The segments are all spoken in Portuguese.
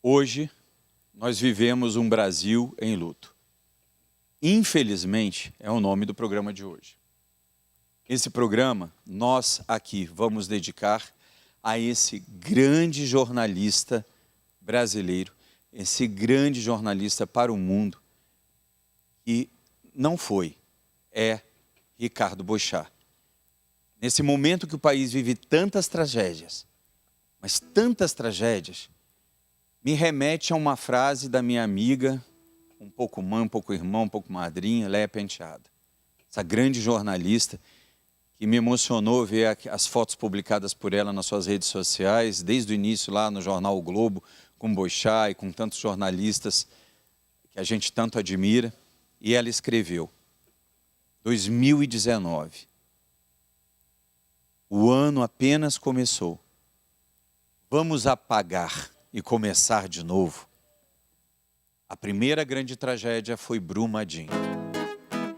Hoje, nós vivemos um Brasil em luto. Infelizmente, é o nome do programa de hoje. Esse programa, nós aqui vamos dedicar a esse grande jornalista brasileiro, esse grande jornalista para o mundo, que não foi, é Ricardo Boechat. Nesse momento que o país vive tantas tragédias, mas tantas tragédias, me remete a uma frase da minha amiga, um pouco mãe, um pouco irmão, um pouco madrinha, Léia Penteado. Essa grande jornalista que me emocionou ver as fotos publicadas por ela nas suas redes sociais, desde o início lá no jornal O Globo, com Boechat e com tantos jornalistas que a gente tanto admira. E ela escreveu, 2019, o ano apenas começou. Vamos apagar e começar de novo. A primeira grande tragédia foi Brumadinho.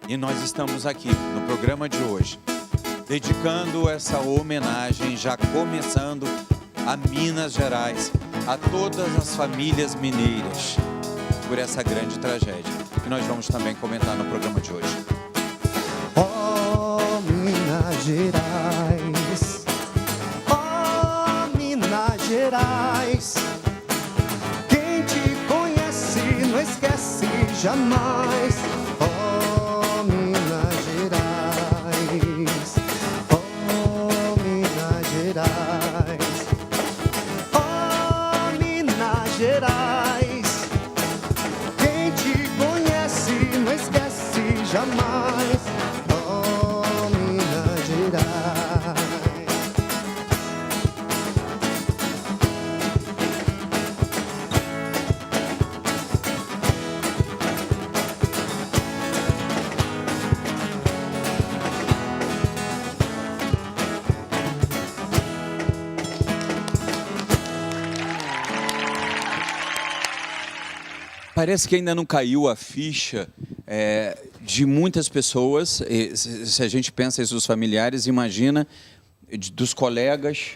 E nós estamos aqui no programa de hoje, dedicando essa homenagem, já começando a Minas Gerais, a todas as famílias mineiras, por essa grande tragédia, que nós vamos também comentar no programa de hoje. Oh, Minas Gerais, oh, Minas Gerais, quem te conhece não esquece jamais. Oh, Minas Gerais, oh, Minas Gerais, oh, Minas Gerais, quem te conhece não esquece jamais. Oh, Minas Gerais. Parece que ainda não caiu a ficha de muitas pessoas, se a gente pensa isso dos familiares, imagina dos colegas,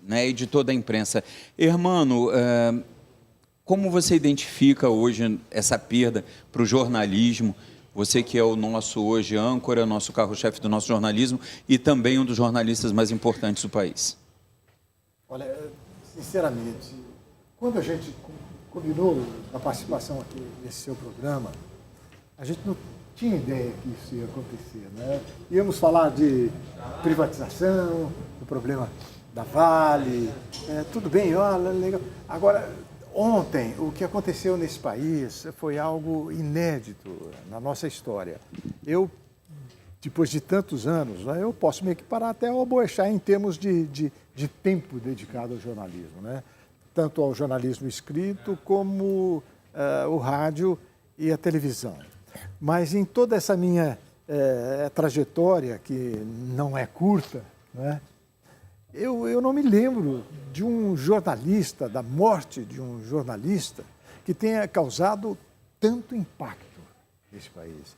né, e de toda a imprensa. Hermano, como você identifica hoje essa perda para o jornalismo? Você que é o nosso hoje âncora, nosso carro-chefe do nosso jornalismo e também um dos jornalistas mais importantes do país. Olha, sinceramente, quando a gente combinou a participação aqui nesse seu programa, a gente não tinha ideia que isso ia acontecer, né? Íamos falar de privatização, do problema da Vale, tudo bem, olha, legal. Agora, ontem, o que aconteceu nesse país foi algo inédito na nossa história. Eu, depois de tantos anos, né, eu posso me equiparar até ao Boechat em termos de tempo dedicado ao jornalismo, né? Tanto ao jornalismo escrito como o rádio e a televisão. Mas em toda essa minha trajetória, que não é curta, né, eu não me lembro de um jornalista, da morte de um jornalista, que tenha causado tanto impacto nesse país.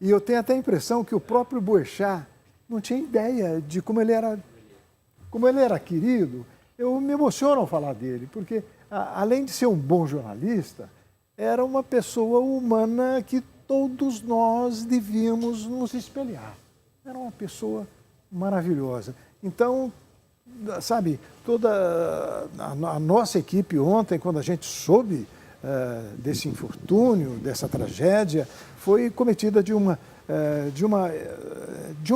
E eu tenho até a impressão que o próprio Boechat não tinha ideia de como ele era querido. Eu me emociono ao falar dele, porque, além de ser um bom jornalista, era uma pessoa humana que todos nós devíamos nos espelhar. Era uma pessoa maravilhosa. Então, sabe, toda a nossa equipe ontem, quando a gente soube desse infortúnio, dessa tragédia, foi cometida de um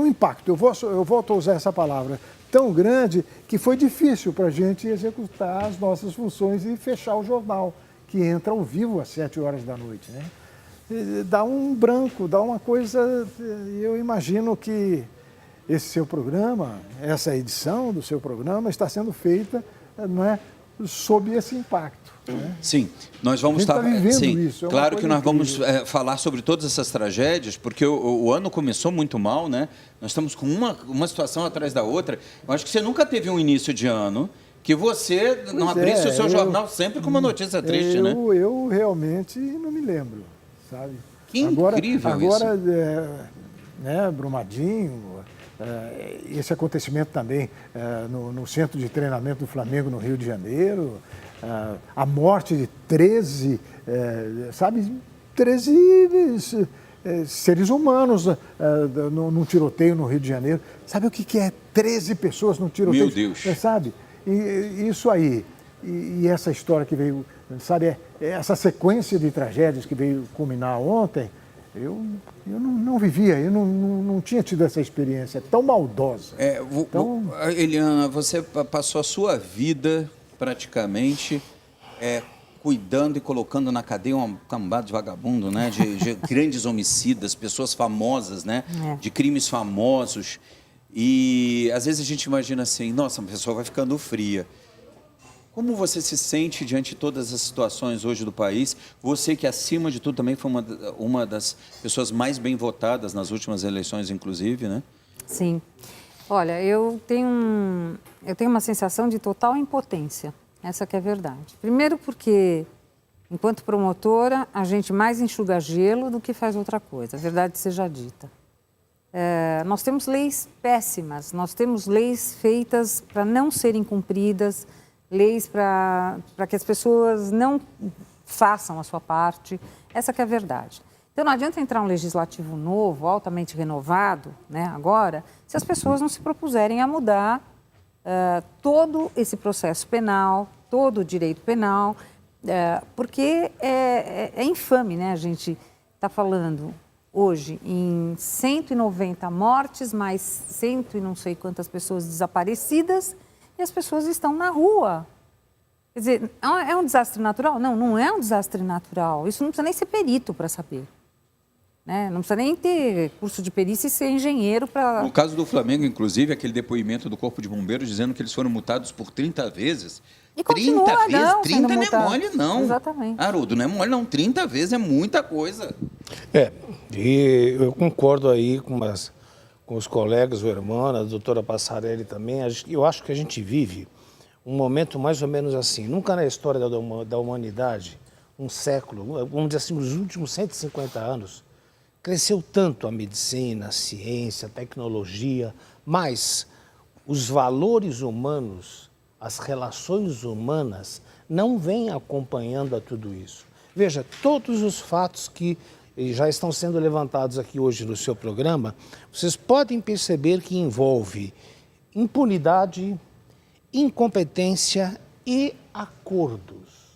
impacto. Eu volto a usar essa palavra, tão grande que foi difícil para a gente executar as nossas funções e fechar o jornal, que entra ao vivo às 7 horas da noite, né? E dá um branco, dá uma coisa. Eu imagino que esse seu programa, essa edição do seu programa está sendo feita, não é, sob esse impacto, né? Sim, nós vamos estar vivendo sim, isso. claro que nós vamos falar sobre todas essas tragédias, porque o ano começou muito mal, né? Nós estamos com uma situação atrás da outra. Eu acho que você nunca teve um início de ano que você não abrisse o seu jornal sempre com uma notícia triste, né? Eu realmente não me lembro, sabe? Que incrível agora, isso. Né, Brumadinho, esse acontecimento também no centro de treinamento do Flamengo no Rio de Janeiro, a morte de 13, sabe, 13 seres humanos num tiroteio no Rio de Janeiro. Sabe o que é 13 pessoas num tiroteio? Meu Deus. Sabe? E isso aí, e essa história que veio, sabe, essa sequência de tragédias que veio culminar ontem, eu não vivia, eu não tinha tido essa experiência tão maldosa. Eliana, você passou a sua vida praticamente cuidando e colocando na cadeia uma cambada de vagabundo, né? De grandes homicidas, pessoas famosas, né? De crimes famosos. E às vezes a gente imagina assim, nossa, a pessoa vai ficando fria. Como você se sente diante de todas as situações hoje do país? Você que, acima de tudo, também foi uma das pessoas mais bem votadas nas últimas eleições, inclusive, né? Sim. Olha, eu tenho uma sensação de total impotência. Essa que é a verdade. Primeiro porque, enquanto promotora, a gente mais enxuga gelo do que faz outra coisa. A verdade seja dita. Nós temos leis péssimas, nós temos leis feitas para não serem cumpridas, leis para que as pessoas não façam a sua parte. Essa que é a verdade. Então, não adianta entrar um legislativo novo, altamente renovado, né, agora, se as pessoas não se propuserem a mudar todo esse processo penal, todo o direito penal, porque é infame, né? A gente está falando hoje em 190 mortes, mais 100 e não sei quantas pessoas desaparecidas, e as pessoas estão na rua. Quer dizer, é um desastre natural? Não, não é um desastre natural. Isso não precisa nem ser perito para saber. Né? Não precisa nem ter curso de perícia e ser engenheiro para... No caso do Flamengo, inclusive, aquele depoimento do Corpo de Bombeiros dizendo que eles foram multados por 30 vezes. E continua, 30 vezes? não, 30 não é multado. mole, não. Exatamente. Haroldo, não é mole, não. 30 vezes é muita coisa. E eu concordo aí com os colegas, o irmão, a doutora Passarelli também. Eu acho que a gente vive um momento mais ou menos assim. Nunca na história da humanidade, um século, vamos dizer assim, nos últimos 150 anos, cresceu tanto a medicina, a ciência, a tecnologia, mas os valores humanos, as relações humanas não vêm acompanhando a tudo isso. Veja, todos os fatos que já estão sendo levantados aqui hoje no seu programa, vocês podem perceber que envolve impunidade, incompetência e acordos.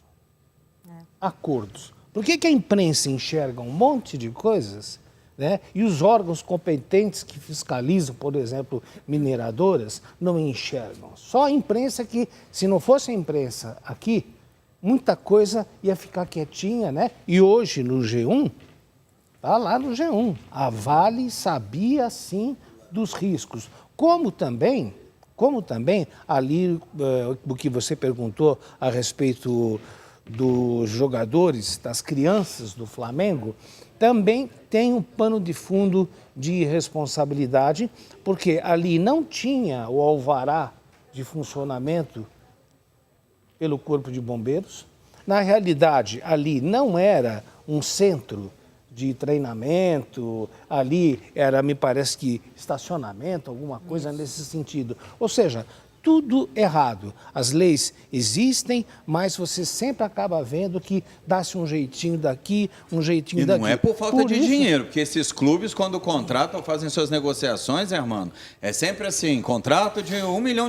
Acordos. Por que a imprensa enxerga um monte de coisas, né? E os órgãos competentes que fiscalizam, por exemplo, mineradoras, não enxergam? Só a imprensa que, se não fosse a imprensa aqui, muita coisa ia ficar quietinha, né? E hoje no G1, está lá no G1, a Vale sabia sim dos riscos. Como também ali o que você perguntou a respeito dos jogadores, das crianças do Flamengo, também tem um pano de fundo de irresponsabilidade, porque ali não tinha o alvará de funcionamento pelo Corpo de Bombeiros. Na realidade, ali não era um centro de treinamento, ali era, me parece que, estacionamento, alguma coisa nesse sentido. Ou seja, tudo errado. As leis existem, mas você sempre acaba vendo que dá-se um jeitinho daqui, um jeitinho daqui. E não é por falta de dinheiro, porque esses clubes, quando contratam, fazem suas negociações, irmão, é sempre assim, contrato de $1 milhão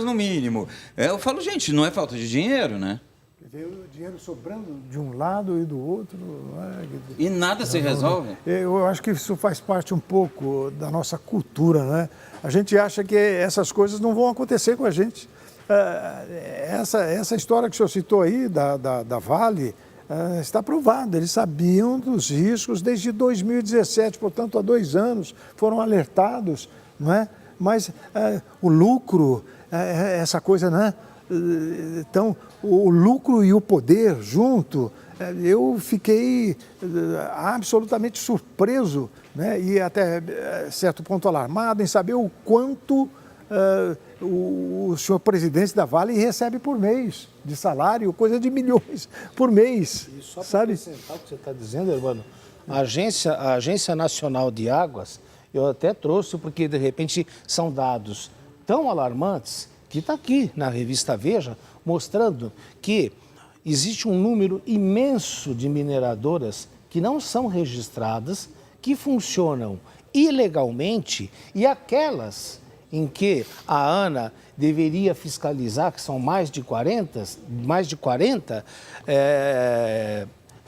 no mínimo. Eu falo, gente, não é falta de dinheiro, né? Veio o dinheiro sobrando de um lado e do outro. E nada se resolve? Eu acho que isso faz parte um pouco da nossa cultura, né? A gente acha que essas coisas não vão acontecer com a gente. Essa história que o senhor citou aí, da Vale, está provada. Eles sabiam dos riscos desde 2017, portanto, há 2 anos, foram alertados, não é? Mas o lucro, essa coisa, né? Então, o lucro e o poder junto, eu fiquei absolutamente surpreso, né, e até certo ponto alarmado em saber o quanto o senhor presidente da Vale recebe por mês de salário, coisa de milhões por mês. E só para acrescentar o que você está dizendo, Urbano, a Agência Nacional de Águas, eu até trouxe porque, de repente, são dados tão alarmantes que está aqui na revista Veja, mostrando que existe um número imenso de mineradoras que não são registradas, que funcionam ilegalmente, e aquelas em que a ANA deveria fiscalizar, que são mais de 40,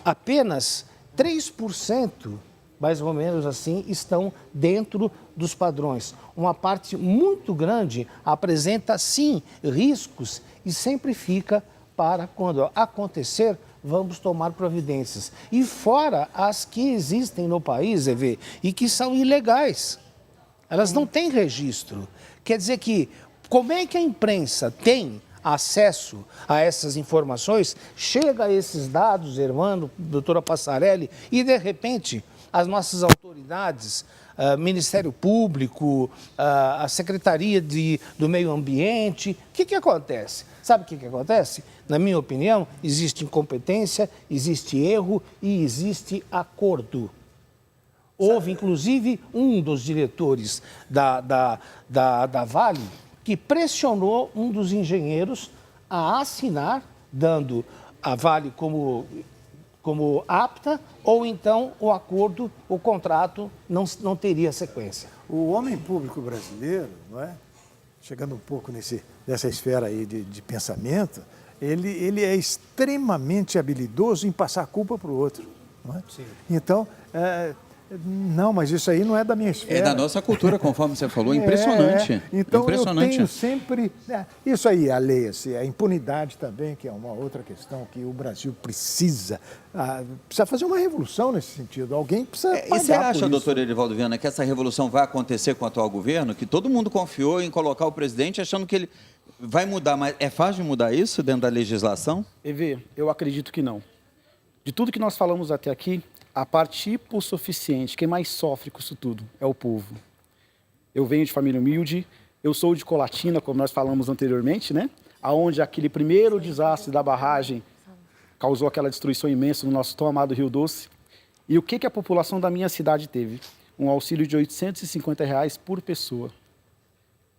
apenas 3%, mais ou menos assim, estão dentro dos padrões. Uma parte muito grande apresenta, sim, riscos e sempre fica para quando acontecer, vamos tomar providências. E fora as que existem no país, EV, e que são ilegais. Elas não têm registro. Quer dizer que, como é que a imprensa tem acesso a essas informações, chega a esses dados, Hermano, doutora Passarelli, e de repente as nossas autoridades, Ministério Público, a Secretaria do Meio Ambiente, o que acontece? Sabe o que acontece? Na minha opinião, existe incompetência, existe erro e existe acordo. Houve, inclusive, um dos diretores da Vale que pressionou um dos engenheiros a assinar, dando a Vale como apta, ou então o acordo, o contrato não teria sequência. O homem público brasileiro, não é? Chegando um pouco nessa esfera aí de pensamento, ele é extremamente habilidoso em passar a culpa para o outro. Não é? Sim. Então, não, mas isso aí não é da minha esfera. É da nossa cultura, conforme você falou, impressionante. Então, impressionante. eu tenho sempre... isso aí, a lei, assim, a impunidade também, que é uma outra questão que o Brasil precisa fazer uma revolução nesse sentido. Alguém precisa pagar E você acha, por isso. doutor Erivaldo Viana, que essa revolução vai acontecer com o atual governo? Que todo mundo confiou em colocar o presidente achando que ele vai mudar, mas é fácil de mudar isso dentro da legislação? EV, eu acredito que não. De tudo que nós falamos até aqui, a parte hipossuficiente, quem mais sofre com isso tudo é o povo. Eu venho de família humilde, eu sou de Colatina, como nós falamos anteriormente, né? Onde aquele primeiro desastre da barragem causou aquela destruição imensa no nosso tão amado Rio Doce. E o que a população da minha cidade teve? Um auxílio de R$850 por pessoa.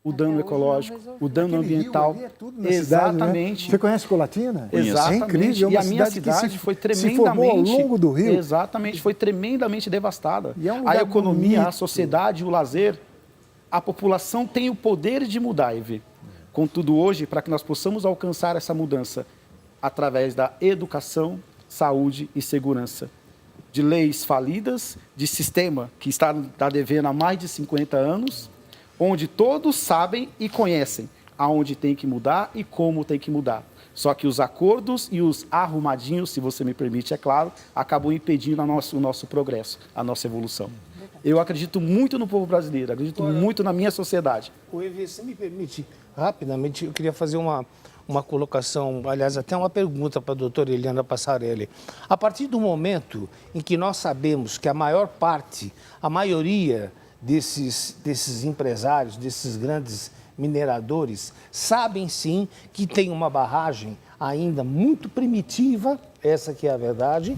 O dano ecológico, o dano ambiental. Rio ali é tudo na exatamente. Cidade, né? Você conhece Colatina? Exatamente. É incrível. É uma e a minha cidade foi tremendamente... se formou ao longo do rio. Exatamente, foi tremendamente devastada. E é um a lugar economia, bonito. a sociedade, o lazer, a população tem o poder de mudar, EV. Contudo, hoje, para que nós possamos alcançar essa mudança através da educação, saúde e segurança, de leis falidas, de sistema que está devendo há mais de 50 anos, onde todos sabem e conhecem aonde tem que mudar e como tem que mudar. Só que os acordos e os arrumadinhos, se você me permite, é claro, acabam impedindo o nosso progresso, a nossa evolução. Eu acredito muito no povo brasileiro, acredito muito na minha sociedade. O EV, se me permite, rapidamente, eu queria fazer uma colocação, aliás, até uma pergunta para a doutora Eliana Passarelli. A partir do momento em que nós sabemos que a maioria desses empresários, desses grandes mineradores, sabem sim que tem uma barragem ainda muito primitiva, essa que é a verdade,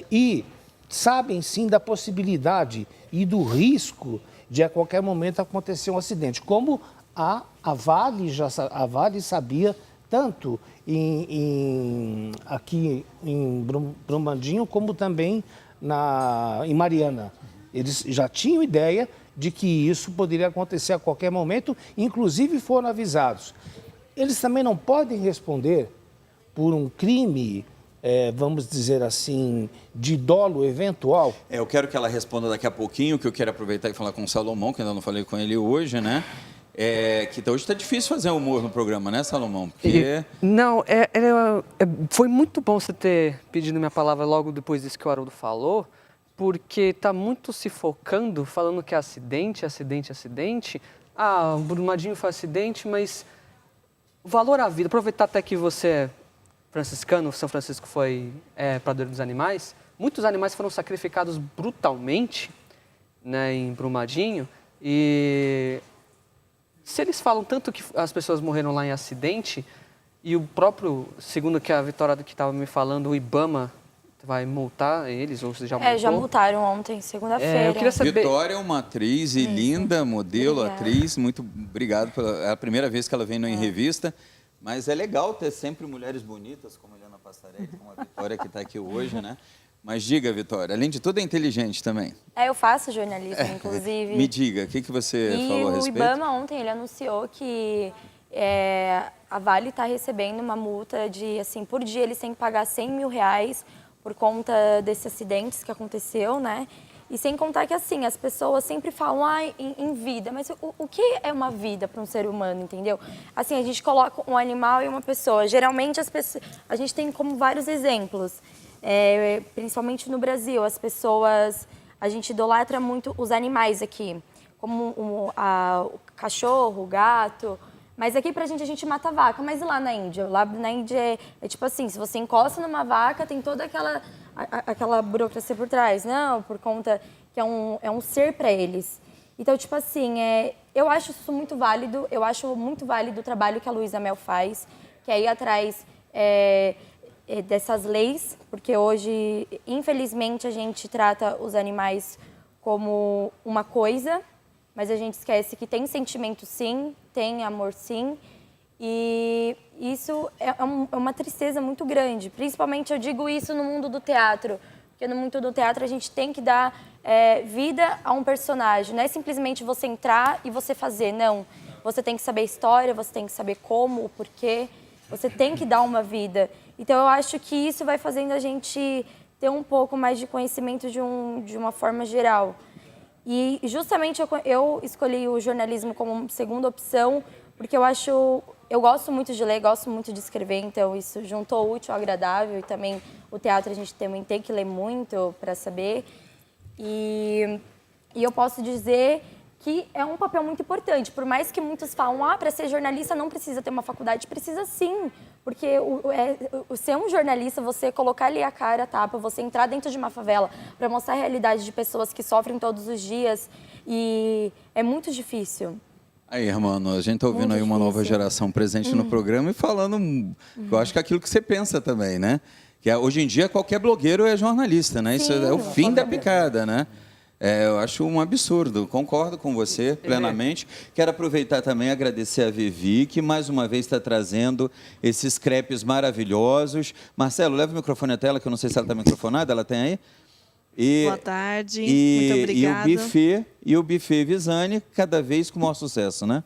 e sabem sim da possibilidade e do risco de a qualquer momento acontecer um acidente, como a Vale sabia tanto aqui em Brumadinho como também em Mariana. Eles já tinham ideia de que isso poderia acontecer a qualquer momento, inclusive foram avisados. Eles também não podem responder por um crime, vamos dizer assim, de dolo eventual. Eu quero que ela responda daqui a pouquinho, que eu quero aproveitar e falar com o Salomão, que ainda não falei com ele hoje, né? Que hoje está difícil fazer humor no programa, né, Salomão? Porque... Não, foi muito bom você ter pedido minha palavra logo depois disso que o Haroldo falou, porque está muito se focando, falando que é acidente. O Brumadinho foi acidente, mas o valor à vida, aproveitar até que você é franciscano, São Francisco foi padroeiro dos animais, muitos animais foram sacrificados brutalmente, né, em Brumadinho, e se eles falam tanto que as pessoas morreram lá em acidente, e o próprio, segundo que a Vitória que estava me falando, o IBAMA vai multar eles, ou você já multou? Já multaram ontem, segunda-feira. Eu queria saber... Vitória é uma atriz e linda, modelo, Obrigada. atriz, muito obrigado. É a primeira vez que ela vem no Em Revista, Mas é legal ter sempre mulheres bonitas, como a Eliana Passarelli, como a Vitória, que está aqui hoje, né? Mas diga, Vitória, além de tudo é inteligente também. Eu faço jornalismo, inclusive. Me diga, o que você falou a respeito? E o IBAMA ontem, ele anunciou que a Vale está recebendo uma multa de, assim, por dia eles têm que pagar R$100 mil por conta desses acidentes que aconteceu, né? E sem contar que, assim, as pessoas sempre falam em vida, mas o que é uma vida para um ser humano, entendeu? Assim, a gente coloca um animal e uma pessoa. Geralmente, a gente tem como vários exemplos, principalmente no Brasil, as pessoas, a gente idolatra muito os animais aqui, como o cachorro, o gato. Mas aqui pra gente, a gente mata a vaca. Mas e lá na Índia? Lá na Índia é tipo assim, se você encosta numa vaca, tem toda aquela burocracia por trás. Não, por conta que é um ser para eles. Então, tipo assim, eu acho isso muito válido. Eu acho muito válido o trabalho que a Luísa Mel faz, que é ir atrás dessas leis, porque hoje, infelizmente, a gente trata os animais como uma coisa, mas a gente esquece que tem sentimento sim, tem amor sim, e isso é uma tristeza muito grande. Principalmente eu digo isso no mundo do teatro, porque no mundo do teatro a gente tem que dar vida a um personagem, não é simplesmente você entrar e você fazer, não. Você tem que saber a história, você tem que saber como, o porquê, você tem que dar uma vida. Então eu acho que isso vai fazendo a gente ter um pouco mais de conhecimento de uma forma geral. E justamente eu escolhi o jornalismo como segunda opção, porque eu gosto muito de ler, gosto muito de escrever, então isso juntou o útil ao agradável, e também o teatro a gente também tem que ler muito para saber. E eu posso dizer que é um papel muito importante, por mais que muitos falam, para ser jornalista não precisa ter uma faculdade, precisa sim, porque ser um jornalista, você colocar ali a cara, a tapa, você entrar dentro de uma favela para mostrar a realidade de pessoas que sofrem todos os dias, e é muito difícil. Aí, irmão, a gente está ouvindo aí uma nova geração presente no programa e falando, eu acho que é aquilo que você pensa também, né? Que hoje em dia qualquer blogueiro é jornalista, né? Isso é o fim da picada, né? Eu acho um absurdo, concordo com você plenamente. Quero aproveitar também e agradecer a Vivi, que mais uma vez está trazendo esses crepes maravilhosos. Marcelo, leva o microfone à tela, que eu não sei se ela está microfonada, ela tem aí? Boa tarde, muito obrigada. E o buffet Visani, cada vez com maior sucesso, né?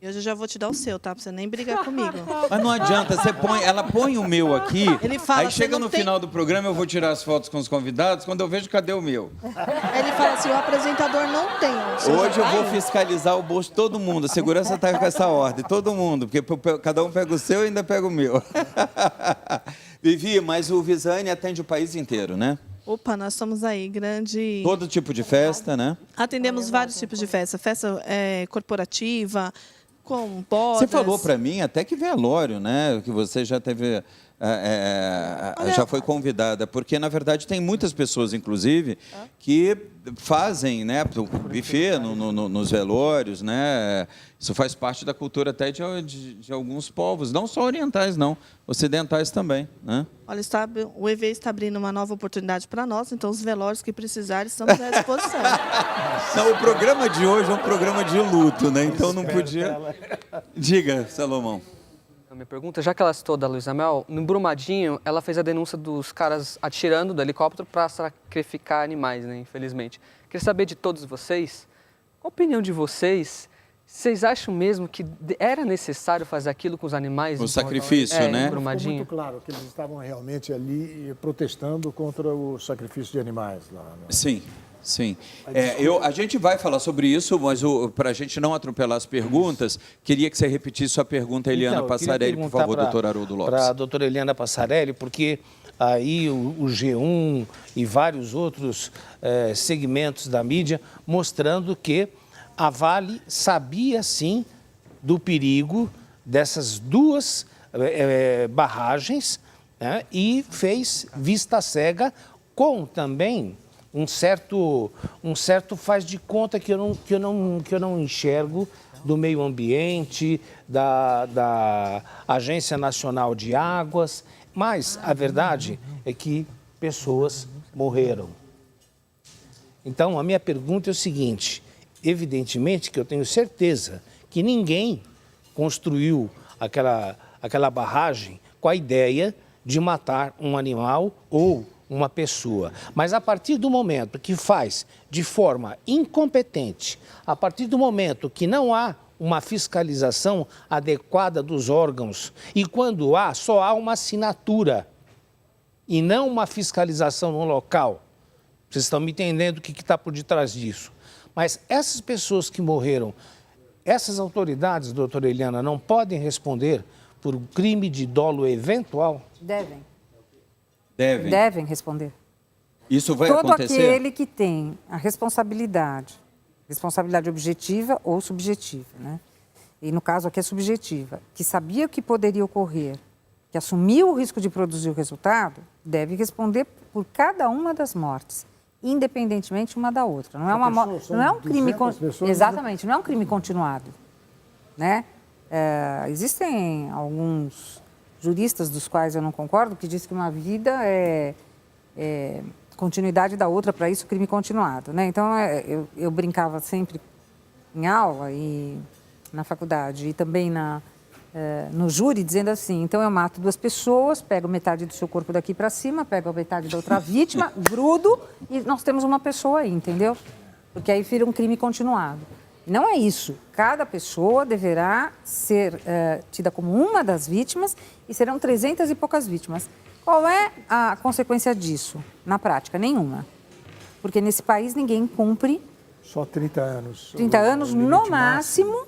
E hoje eu já vou te dar o seu, tá? Pra você nem brigar comigo. Mas não adianta, ela põe o meu aqui, Ele fala, aí chega no final do programa, eu vou tirar as fotos com os convidados, quando eu vejo, cadê o meu? Ele fala assim, o apresentador não tem. Hoje eu vou fiscalizar o bolso de todo mundo, a segurança está com essa ordem, todo mundo, porque cada um pega o seu e ainda pega o meu. Vivi, mas o Visani atende o país inteiro, né? Opa, nós estamos aí, grande... Todo tipo de festa, né? Atendemos vários tipos de festa. Festa corporativa, com bodas. Você falou para mim até que velório, né? Que você já teve... já foi convidada, porque na verdade tem muitas pessoas, inclusive, que fazem, né, o buffet nos velórios, né? Isso faz parte da cultura até de alguns povos, não só orientais, não, ocidentais também, né? Olha, o EV está abrindo uma nova oportunidade para nós, então os velórios que precisarem estamos à disposição. Não, o programa de hoje é um programa de luto, né? Então não podia... Diga, Salomão. Minha pergunta, já que ela citou da Luísa Mel, no Brumadinho, ela fez a denúncia dos caras atirando do helicóptero para sacrificar animais, né, infelizmente. Queria saber de todos vocês, qual a opinião de vocês, vocês acham mesmo que era necessário fazer aquilo com os animais? O sacrifício, né? No Brumadinho? Ficou muito claro que eles estavam realmente ali protestando contra o sacrifício de animais lá, né? Sim. Sim. A gente vai falar sobre isso, mas para a gente não atropelar as perguntas, queria que você repetisse sua pergunta, Eliana Passarelli, por favor, doutor Haroldo Lopes. Para a doutora Eliana Passarelli, porque aí o G1 e vários outros segmentos da mídia mostrando que a Vale sabia, sim, do perigo dessas duas barragens, né, e fez vista cega com também... Um certo faz de conta que eu não enxergo do meio ambiente, da Agência Nacional de Águas, mas a verdade é que pessoas morreram. Então, a minha pergunta é o seguinte, evidentemente que eu tenho certeza que ninguém construiu aquela barragem com a ideia de matar um animal ou uma pessoa. Mas a partir do momento que faz de forma incompetente, a partir do momento que não há uma fiscalização adequada dos órgãos, e quando há, só há uma assinatura e não uma fiscalização no local. Vocês estão me entendendo o que está por detrás disso. Mas essas pessoas que morreram, essas autoridades, doutora Eliana, não podem responder por um crime de dolo eventual? Devem. Devem responder. Isso vai Todo acontecer? aquele que tem a responsabilidade objetiva ou subjetiva, né? E no caso aqui é subjetiva, que sabia o que poderia ocorrer, que assumiu o risco de produzir o resultado, deve responder por cada uma das mortes, independentemente uma da outra. Não é uma não é um crime exatamente, não é um crime continuado, né? Existem alguns juristas dos quais eu não concordo que dizem que uma vida é continuidade da outra, para isso crime continuado, né? Então eu brincava sempre em aula e na faculdade e também no júri, dizendo assim: então eu mato 2 pessoas, pego metade do seu corpo daqui para cima, pego a metade da outra vítima, grudo e nós temos uma pessoa aí, entendeu? Porque aí vira um crime continuado. Não é isso. Cada pessoa deverá ser tida como uma das vítimas e serão 300 e poucas vítimas. Qual é a consequência disso? Na prática, nenhuma. Porque nesse país ninguém cumpre... Só 30 anos. 30 anos no máximo,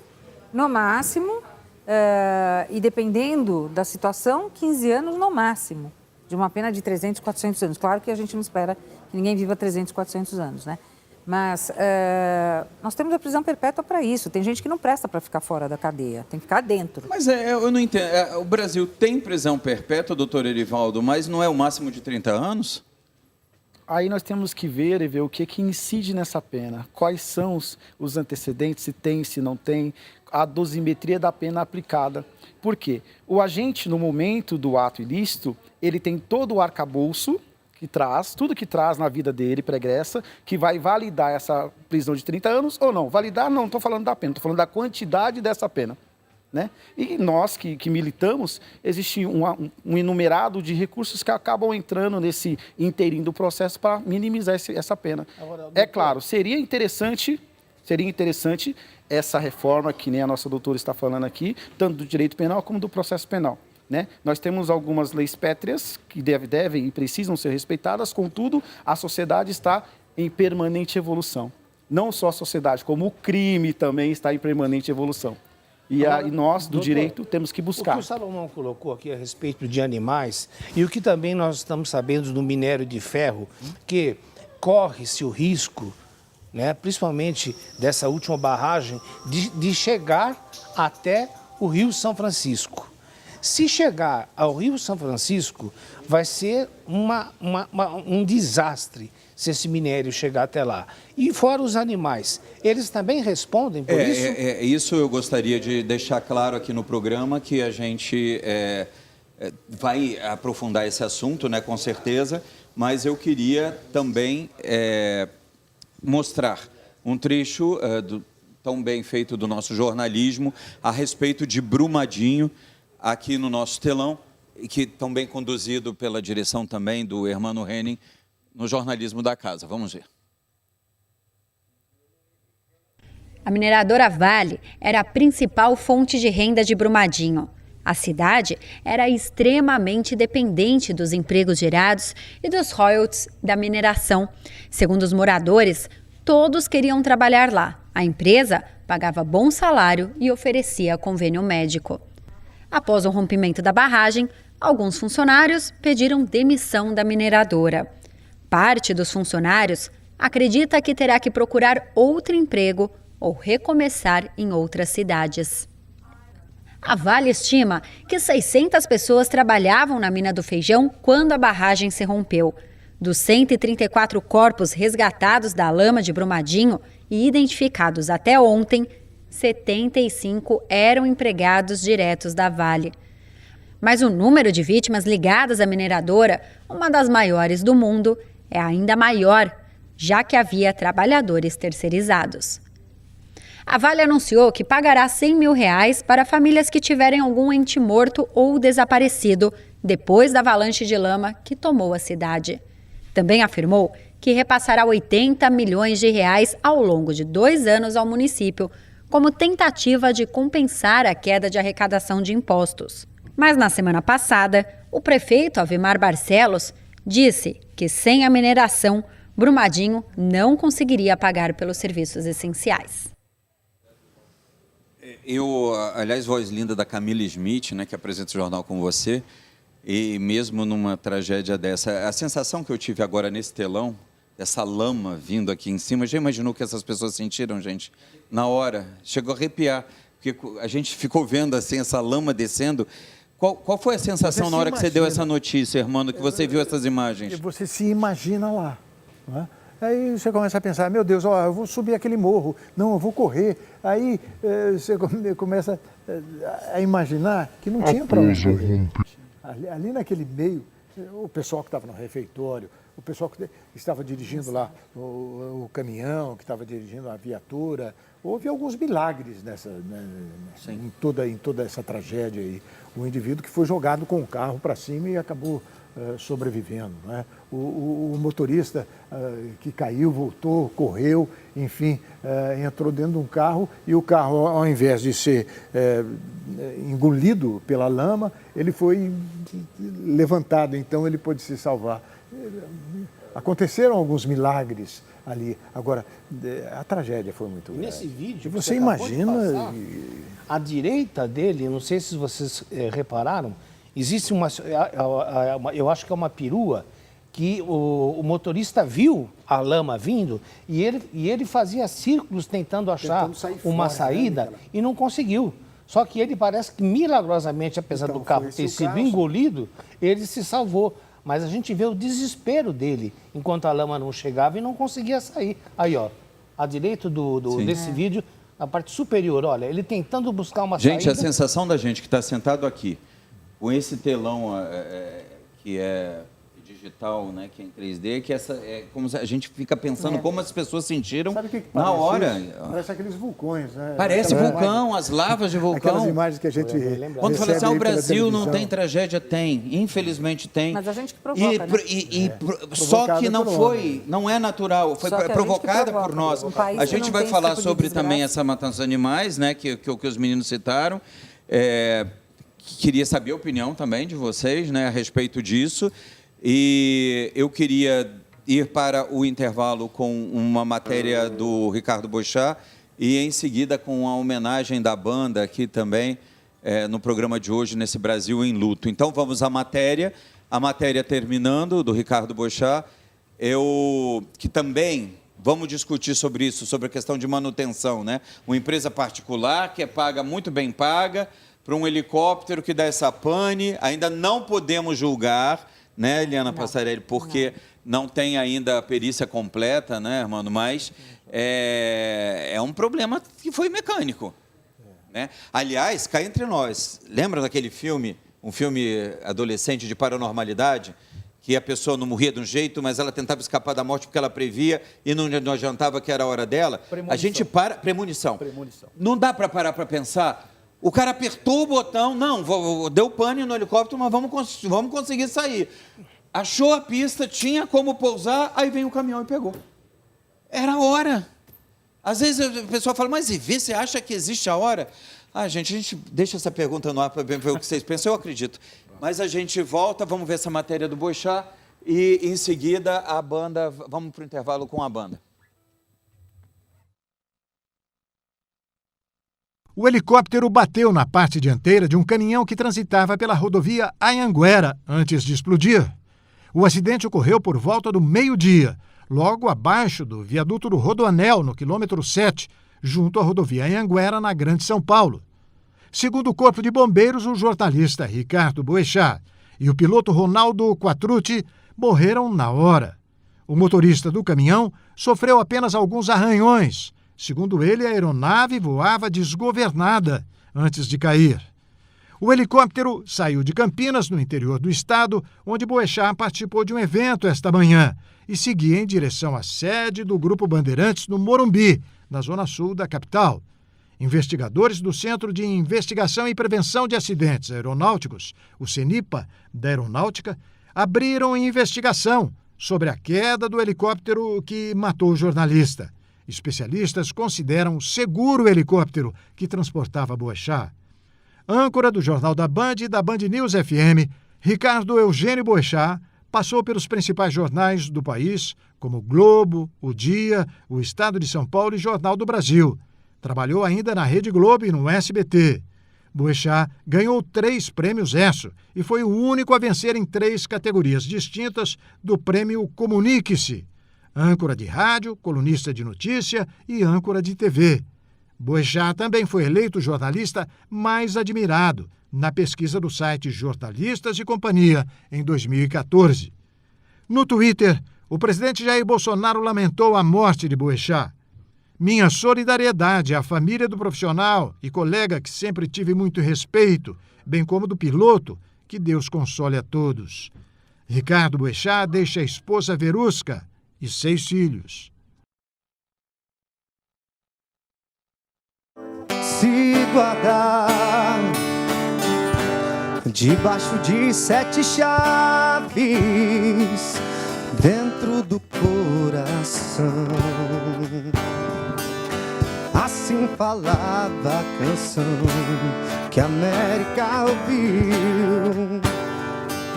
e dependendo da situação, 15 anos no máximo, de uma pena de 300, 400 anos. Claro que a gente não espera que ninguém viva 300, 400 anos, né? Mas nós temos a prisão perpétua para isso. Tem gente que não presta para ficar fora da cadeia, tem que ficar dentro. Mas eu não entendo. O Brasil tem prisão perpétua, doutor Erivaldo, mas não é o máximo de 30 anos? Aí nós temos que ver e ver o que incide nessa pena. Quais são os antecedentes, se tem, se não tem, a dosimetria da pena aplicada. Por quê? O agente, no momento do ato ilícito, ele tem todo o arcabouço que traz, tudo que traz na vida dele, pregressa, que vai validar essa prisão de 30 anos ou não. Validar, não estou falando da pena, estou falando da quantidade dessa pena, né? E nós que militamos, existe um enumerado de recursos que acabam entrando nesse inteirinho do processo para minimizar essa pena. Agora, é claro, seria interessante essa reforma, que nem a nossa doutora está falando aqui, tanto do direito penal como do processo penal, né? Nós temos algumas leis pétreas que devem e precisam ser respeitadas, contudo, a sociedade está em permanente evolução. Não só a sociedade, como o crime também está em permanente evolução. E nós, do direito, temos que buscar. O que o Salomão colocou aqui a respeito de animais, e o que também nós estamos sabendo do minério de ferro, que corre-se o risco, né, principalmente dessa última barragem, de chegar até o Rio São Francisco. Se chegar ao Rio São Francisco, vai ser um desastre se esse minério chegar até lá. E fora os animais, eles também respondem por isso? Isso eu gostaria de deixar claro aqui no programa, que a gente vai aprofundar esse assunto, né, com certeza, mas eu queria também mostrar um trecho tão bem feito do nosso jornalismo a respeito de Brumadinho, aqui no nosso telão, que tão bem conduzido pela direção também do Hermano Henning, no jornalismo da casa. Vamos ver. A mineradora Vale era a principal fonte de renda de Brumadinho. A cidade era extremamente dependente dos empregos gerados e dos royalties da mineração. Segundo os moradores, todos queriam trabalhar lá. A empresa pagava bom salário e oferecia convênio médico. Após o rompimento da barragem, alguns funcionários pediram demissão da mineradora. Parte dos funcionários acredita que terá que procurar outro emprego ou recomeçar em outras cidades. A Vale estima que 600 pessoas trabalhavam na mina do Feijão quando a barragem se rompeu. Dos 134 corpos resgatados da lama de Brumadinho e identificados até ontem, 75 eram empregados diretos da Vale. Mas o número de vítimas ligadas à mineradora, uma das maiores do mundo, é ainda maior, já que havia trabalhadores terceirizados. A Vale anunciou que pagará R$100 mil para famílias que tiverem algum ente morto ou desaparecido depois da avalanche de lama que tomou a cidade. Também afirmou que repassará R$80 milhões ao longo de 2 anos ao município, como tentativa de compensar a queda de arrecadação de impostos. Mas na semana passada, o prefeito Avimar Barcelos disse que sem a mineração, Brumadinho não conseguiria pagar pelos serviços essenciais. Aliás, voz linda da Camila Smith, né, que apresenta o jornal com você, e mesmo numa tragédia dessa, a sensação que eu tive agora nesse telão, essa lama vindo aqui em cima, já imaginou que essas pessoas sentiram, gente? Na hora, chegou a arrepiar, porque a gente ficou vendo assim essa lama descendo. Qual foi a sensação na hora que você deu essa notícia, Hermano, que você viu essas imagens? Você se imagina lá, não é? Aí você começa a pensar, meu Deus, eu vou subir aquele morro, não, eu vou correr. Aí você começa a imaginar que não tinha para onde correr. Ali naquele meio, o pessoal que estava no refeitório, o pessoal que estava dirigindo lá o caminhão, que estava dirigindo a viatura, houve alguns milagres em toda essa tragédia aí. O indivíduo que foi jogado com o carro para cima e acabou sobrevivendo, né? O motorista que caiu, voltou, correu, enfim, entrou dentro de um carro e o carro, ao invés de ser engolido pela lama, ele foi levantado, então ele pôde se salvar. Aconteceram alguns milagres ali. Agora, a tragédia foi muito grande. Nesse vídeo, você imagina... À direita dele, não sei se vocês repararam, existe eu acho que é uma perua, que o motorista viu a lama vindo e ele fazia círculos tentando achar uma saída, né, e não conseguiu. Só que ele parece que milagrosamente, apesar do carro ter sido engolido, ele se salvou. Mas a gente vê o desespero dele enquanto a lama não chegava e não conseguia sair. Aí, ó, à direita desse vídeo, na parte superior, olha, ele tentando buscar uma saída. Gente, a sensação da gente que está sentado aqui, com esse telão que é digital, né, que é em 3D, que como a gente fica pensando como as pessoas sentiram na hora. Parece aqueles vulcões, né? Parece vulcão, as lavas de vulcão. Aquelas imagens que a gente quando fala assim, o Brasil não tem tragédia, tem. Infelizmente tem. Mas a gente que provoca, Só que não é natural, foi provocada por nós. A gente vai falar sobre também essa matança de animais, né, que os meninos citaram. Queria saber a opinião também de vocês, né, a respeito disso. E eu queria ir para o intervalo com uma matéria do Ricardo Boechat e, em seguida, com a homenagem da banda aqui também no programa de hoje, nesse Brasil em Luto. Então, vamos à matéria. A matéria terminando, do Ricardo Boechat. Que também vamos discutir sobre isso, sobre a questão de manutenção, né? Uma empresa particular que é paga, muito bem paga, para um helicóptero que dá essa pane. Ainda não podemos julgar, né, Eliana Passarelli, porque não tem ainda a perícia completa, né, Hermano? Mas é um problema que foi mecânico, né? Aliás, cá entre nós, lembra daquele filme, um filme adolescente de paranormalidade, que a pessoa não morria de um jeito, mas ela tentava escapar da morte porque ela previa e não adiantava que era a hora dela? Premonição. A gente para... Premonição. Não dá para parar para pensar... O cara apertou o botão, deu pane no helicóptero, mas vamos conseguir sair. Achou a pista, tinha como pousar, aí vem o caminhão e pegou. Era a hora. Às vezes a pessoa fala, mas você acha que existe a hora? A gente deixa essa pergunta no ar para ver o que vocês pensam, eu acredito. Mas a gente volta, vamos ver essa matéria do Boechat e, em seguida, a banda, vamos para o intervalo com a banda. O helicóptero bateu na parte dianteira de um caminhão que transitava pela rodovia Anhanguera antes de explodir. O acidente ocorreu por volta do meio-dia, logo abaixo do viaduto do Rodoanel, no quilômetro 7, junto à rodovia Anhanguera, na Grande São Paulo. Segundo o Corpo de Bombeiros, o jornalista Ricardo Boechat e o piloto Ronaldo Quattrucci morreram na hora. O motorista do caminhão sofreu apenas alguns arranhões. Segundo ele, a aeronave voava desgovernada antes de cair. O helicóptero saiu de Campinas, no interior do estado, onde Boechat participou de um evento esta manhã e seguia em direção à sede do Grupo Bandeirantes, no Morumbi, na zona sul da capital. Investigadores do Centro de Investigação e Prevenção de Acidentes Aeronáuticos, o CENIPA, da Aeronáutica, abriram investigação sobre a queda do helicóptero que matou o jornalista. Especialistas consideram seguro o helicóptero que transportava Boechat. Âncora do Jornal da Band e da Band News FM, Ricardo Eugênio Boechat passou pelos principais jornais do país, como o Globo, o Dia, o Estado de São Paulo e Jornal do Brasil. Trabalhou ainda na Rede Globo e no SBT. Boechat ganhou 3 prêmios ESSO e foi o único a vencer em 3 categorias distintas do prêmio Comunique-se: âncora de rádio, colunista de notícia e âncora de TV. Boechat também foi eleito o jornalista mais admirado na pesquisa do site Jornalistas e Companhia em 2014. No Twitter, o presidente Jair Bolsonaro lamentou a morte de Boechat. Minha solidariedade à família do profissional e colega que sempre tive muito respeito, bem como do piloto, que Deus console a todos. Ricardo Boechat deixa a esposa Verusca e 6 filhos. Se guardar debaixo de 7 chaves dentro do coração. Assim falava a canção que a América ouviu.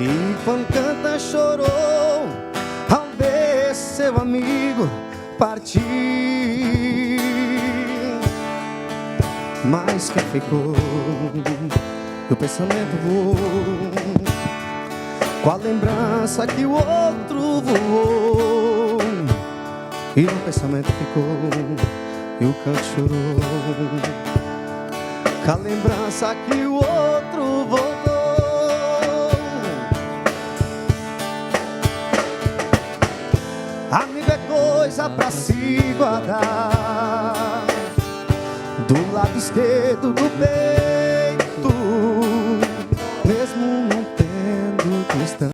E quando canta chorou ao ver seu amigo partir. Mas quem ficou, o pensamento voou, com a lembrança que o outro voou. E no pensamento ficou, e o canto chorou, com a lembrança que o outro voltou. Amigo é coisa pra se guardar do lado esquerdo do peito, mesmo não tendo cristão.